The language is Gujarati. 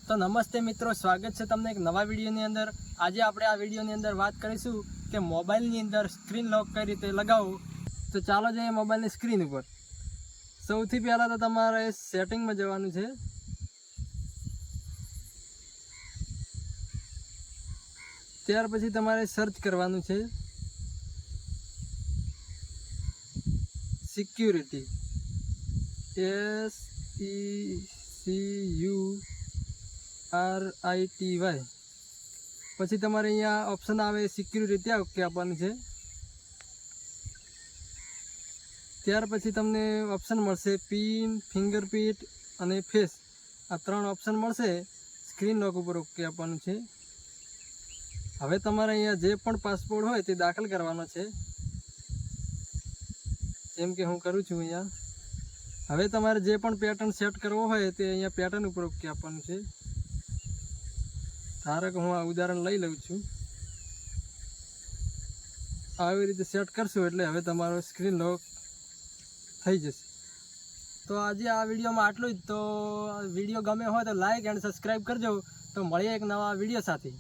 તો નમસ્તે મિત્રો, સ્વાગત છે તમને એક નવા વિડીયોની અંદર। આજે આપણે આ વિડીયોની અંદર વાત કરીશું કે મોબાઈલની અંદર સ્ક્રીન લોક કઈ રીતે લગાવવું। તો ચાલો જઈએ મોબાઈલની સ્ક્રીન ઉપર। સૌથી પહેલાં તો તમારે સેટિંગમાં જવાનું છે। ત્યાર પછી તમારે સર્ચ કરવાનું છે સિક્યુરિટી, SECURITY। પછી તમારે અહીંયા ઓપ્શન આવે સિક્યુરિટી, ત્યાં ઓકે આપવાનું છે। ત્યાર પછી તમને ઓપ્શન મળશે પિન, ફિંગરપ્રિન્ટ અને ફેસ, આ ત્રણ ઓપ્શન મળશે। સ્ક્રીન લોક ઉપર ઓકે આપવાનું છે। હવે તમારે અહીંયા જે પણ પાસવર્ડ હોય તે દાખલ કરવાનો છે, જેમ કે હું કરું છું અહીંયા। હવે તમારે જે પણ પેટર્ન સેટ કરવો હોય તે અહીંયા પેટર્ન ઉપર ઓકે આપવાનું છે। ધારો કે હું આ ઉદાહરણ લઈ લઉં છું, આવી રીતે સેટ કરશું એટલે હવે તમારો સ્ક્રીન લોક થઈ જશે। તો આજે આ વિડીયોમાં આટલું જ। તો વિડીયો ગમે હોય તો લાઈક એન્ડ સબસ્ક્રાઈબ કરજો। તો મળીએ એક નવા વિડીયો સાથે।